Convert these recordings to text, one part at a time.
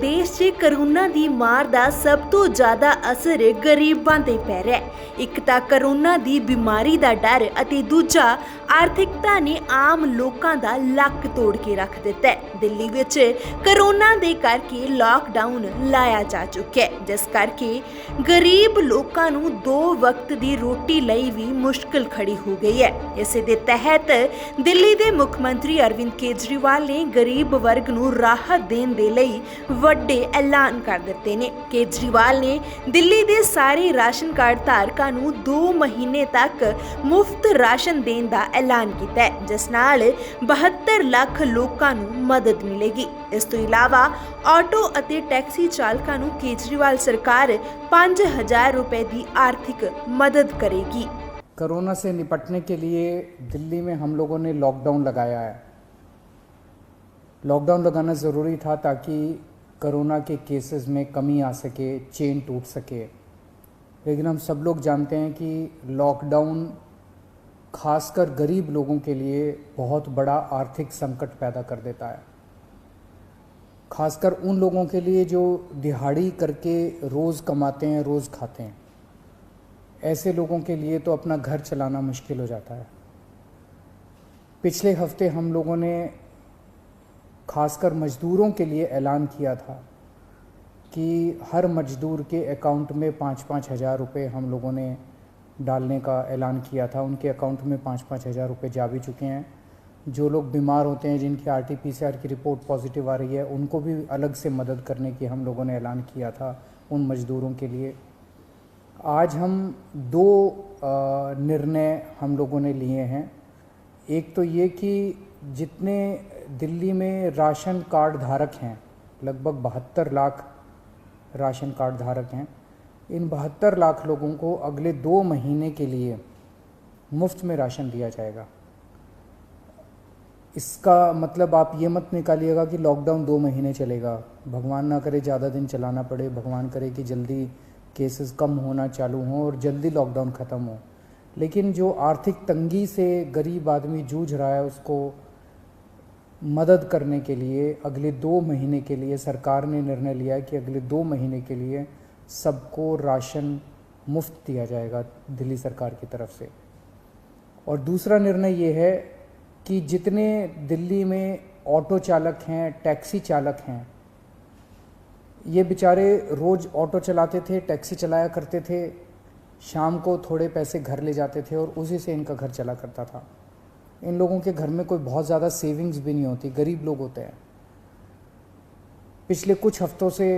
देश 'ਚ ਕਰੋਨਾ ਦੀ ਮਾਰ ਦਾ ਸਭ ਤੋਂ ਜ਼ਿਆਦਾ ਅਸਰ ਗਰੀਬਾਂ ਤੇ ਪੈ ਰਿਹਾ ਹੈ। ਇੱਕ ਤਾਂ ਕਰੋਨਾ ਦੀ ਬਿਮਾਰੀ ਦਾ ਡਰ ਅਤੇ ਦੂਜਾ ਆਰਥਿਕਤਾ ਨੇ ਆਮ ਲੋਕਾਂ ਦਾ ਲੱਕ ਤੋੜ ਕੇ ਰੱਖ ਦਿੱਤਾ ਹੈ। ਦਿੱਲੀ ਵਿੱਚ ਕਰੋਨਾ ਦੇ ਕਰਕੇ ਲਾਕਡਾਊਨ ਲਾਇਆ ਜਾ ਚੁੱਕਿਆ ਹੈ, ਜਿਸ ਕਰਕੇ ਗਰੀਬ ਲੋਕਾਂ ਨੂੰ 2 ਵਕਤ ਦੀ ਰੋਟੀ ਲਈ ਵੀ ਮੁਸ਼ਕਲ ਖੜੀ ਹੋ ਗਈ ਹੈ। ਇਸੇ ਦੇ ਤਹਿਤ ਦਿੱਲੀ ਦੇ ਮੁੱਖ ਮੰਤਰੀ ਅਰਵਿੰਦ ਕੇਜਰੀਵਾਲ ਨੇ ਗਰੀਬ ਵਰਗ ਨੂੰ ਰਾਹਤ ਦੇਣ ਦੇ ਲਈ ਵੱਡੇ ਐਲਾਨ ਕਰ ਦਿੱਤੇ ਨੇ। ਕੇਜਰੀਵਾਲ ਨੇ ਦਿੱਲੀ ਦੇ ਸਾਰੇ ਰਾਸ਼ਨ ਕਾਰਡ ਧਾਰਕਾਂ ਨੂੰ 2 ਮਹੀਨੇ ਤੱਕ ਮੁਫਤ ਰਾਸ਼ਨ ਦੇਣ ਦਾ ਐਲਾਨ ਕੀਤਾ ਹੈ, ਜਿਸ ਨਾਲ 72 ਲੱਖ ਲੋਕਾਂ ਨੂੰ ਮਦਦ ਮਿਲੇਗੀ। ਇਸ ਤੋਂ ਇਲਾਵਾ ਆਟੋ ਅਤੇ ਟੈਕਸੀ ਚਾਲਕਾਂ ਨੂੰ ਕੇਜਰੀਵਾਲ ਸਰਕਾਰ 5000 रुपए की आर्थिक मदद करेगी। कोरोना से निपटने के लिए दिल्ली में हम लोगों ने लॉकडाउन लगाया है। लॉकडाउन लगाना ज़रूरी था ताकि कोरोना के केसेस में कमी आ सके, चेन टूट सके। लेकिन हम सब लोग जानते हैं कि लॉकडाउन खासकर गरीब लोगों के लिए बहुत बड़ा आर्थिक संकट पैदा कर देता है, खासकर उन लोगों के लिए जो दिहाड़ी करके रोज़ कमाते हैं, रोज़ खाते हैं। ऐसे लोगों के लिए तो अपना घर चलाना मुश्किल हो जाता है। पिछले हफ्ते हम लोगों ने खासकर मज़दूरों के लिए ऐलान किया था कि हर मज़दूर के अकाउंट में 5-5 हज़ार रुपये हम लोगों ने डालने का ऐलान किया था। उनके अकाउंट में 5-5 हज़ार रुपये जा भी चुके हैं। जो लोग बीमार होते हैं, जिनकी RT-PCR की रिपोर्ट पॉजिटिव आ रही है, उनको भी अलग से मदद करने की हम लोगों ने ऐलान किया था उन मज़दूरों के लिए। आज हम 2 निर्णय हम लोगों ने लिए हैं। एक तो ये कि जितने दिल्ली में राशन कार्ड धारक हैं, लगभग 72 लाख राशन कार्ड धारक हैं, इन 72 लाख लोगों को अगले 2 महीने के लिए मुफ्त में राशन दिया जाएगा। इसका मतलब आप ये मत निकालिएगा कि लॉकडाउन 2 महीने चलेगा। भगवान ना करे ज़्यादा दिन चलाना पड़े, भगवान करे कि जल्दी केसेस कम होना चालू हों और जल्दी लॉकडाउन ख़त्म हो। लेकिन जो आर्थिक तंगी से गरीब आदमी जूझ रहा है, उसको मदद करने के लिए अगले 2 महीने के लिए सरकार ने निर्णय लिया है कि अगले 2 महीने के लिए सबको राशन मुफ्त दिया जाएगा दिल्ली सरकार की तरफ से। और दूसरा निर्णय ये है कि जितने दिल्ली में ऑटो चालक हैं, टैक्सी चालक हैं, ये बेचारे रोज़ ऑटो चलाते थे, टैक्सी चलाया करते थे, शाम को थोड़े पैसे घर ले जाते थे और उसी से इनका घर चला करता था। इन लोगों के घर में कोई बहुत ज़्यादा सेविंग्स भी नहीं होती, गरीब लोग होते हैं। पिछले कुछ हफ्तों से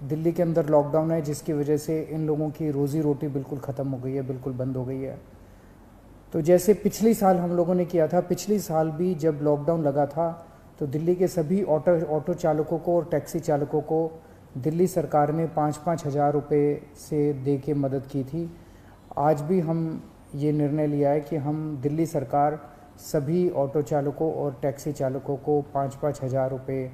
दिल्ली के अंदर लॉकडाउन है, जिसकी वजह से इन लोगों की रोज़ी रोटी बिल्कुल ख़त्म हो गई है, बिल्कुल बंद हो गई है। तो जैसे पिछली साल हम लोगों ने किया था, पिछली साल भी जब लॉकडाउन लगा था तो दिल्ली के सभी ऑटो चालकों को और टैक्सी चालकों को दिल्ली सरकार ने 5-5 हज़ार रुपये से दे के मदद की थी। आज भी हम ये निर्णय लिया है कि हम दिल्ली सरकार सभी ऑटो चालकों और टैक्सी चालकों को 5-5 हज़ार रुपये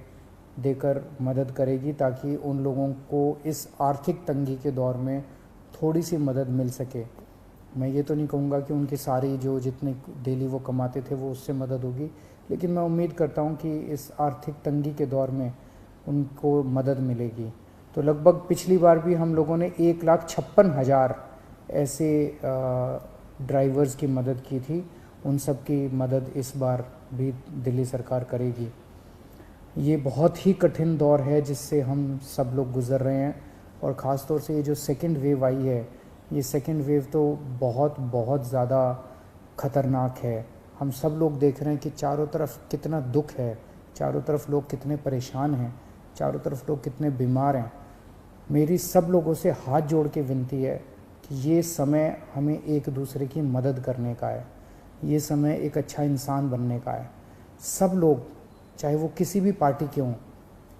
देकर मदद करेगी, ताकि उन लोगों को इस आर्थिक तंगी के दौर में थोड़ी सी मदद मिल सके। मैं ये तो नहीं कहूँगा कि उनकी सारी जो जितने डेली वो कमाते थे वो उससे मदद होगी, लेकिन मैं उम्मीद करता हूँ कि इस आर्थिक तंगी के दौर में उनको मदद मिलेगी। तो लगभग पिछली बार भी हम लोगों ने 1,56,000 ऐसे ड्राइवर्स की मदद की थी। उन सब की मदद इस बार भी दिल्ली सरकार करेगी। ये बहुत ही कठिन दौर है जिससे हम सब लोग गुज़र रहे हैं, और ख़ास तौर से ये जो सेकंड वेव आई है, ये सेकंड वेव तो बहुत ज़्यादा ख़तरनाक है। हम सब लोग देख रहे हैं कि चारों तरफ कितना दुख है, चारों तरफ लोग कितने परेशान हैं, चारों तरफ लोग कितने बीमार हैं। मेरी सब लोगों से हाथ जोड़ के विनती है कि ये समय हमें एक दूसरे की मदद करने का है, ये समय एक अच्छा इंसान बनने का है। सब लोग, चाहे वो किसी भी पार्टी के हों,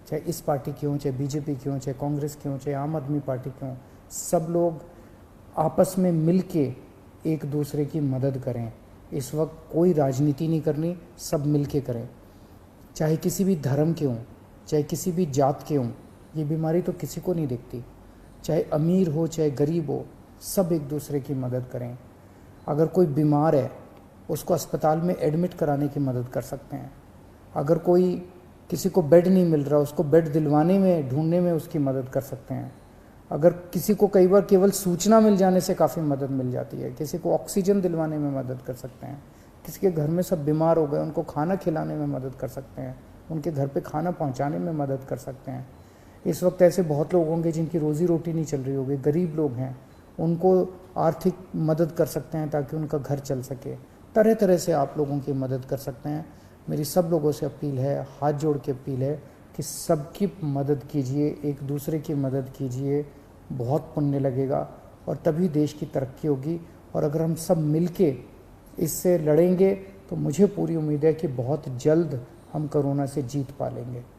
चाहे इस पार्टी के हों, चाहे बीजेपी के हों, चाहे कांग्रेस के हों, चाहे आम आदमी पार्टी के हों, सब लोग आपस में मिल के एक दूसरे की मदद करें। इस वक्त कोई राजनीति नहीं करनी, सब मिल के करें। चाहे किसी भी धर्म के हों, चाहे किसी भी जात के हों, ये बीमारी तो किसी को नहीं दिखती। चाहे अमीर हो चाहे गरीब हो, सब एक दूसरे की मदद करें। अगर कोई बीमार है, उसको अस्पताल में एडमिट कराने की मदद कर सकते हैं। अगर कोई किसी को बेड नहीं मिल रहा, उसको बेड दिलवाने में, ढूंढने में उसकी मदद कर सकते हैं। अगर किसी को कई बार केवल सूचना मिल जाने से काफ़ी मदद मिल जाती है, किसी को ऑक्सीजन दिलवाने में मदद कर सकते हैं, किसी के घर में सब बीमार हो गए उनको खाना खिलाने में मदद कर सकते हैं, उनके घर पे खाना पहुंचाने में मदद कर सकते हैं। इस वक्त ऐसे बहुत लोग होंगे जिनकी रोज़ी रोटी नहीं चल रही होगी, गरीब लोग हैं, उनको आर्थिक मदद कर सकते हैं ताकि उनका घर चल सके। तरह तरह से आप लोगों की मदद कर सकते हैं। मेरी सब लोगों से अपील है, हाथ जोड़ के अपील है कि सबकी मदद कीजिए, एक दूसरे की मदद कीजिए, बहुत पुण्य लगेगा और तभी देश की तरक्की होगी। और अगर हम सब मिलके इससे लड़ेंगे तो मुझे पूरी उम्मीद है कि बहुत जल्द हम कोरोना से जीत पा लेंगे।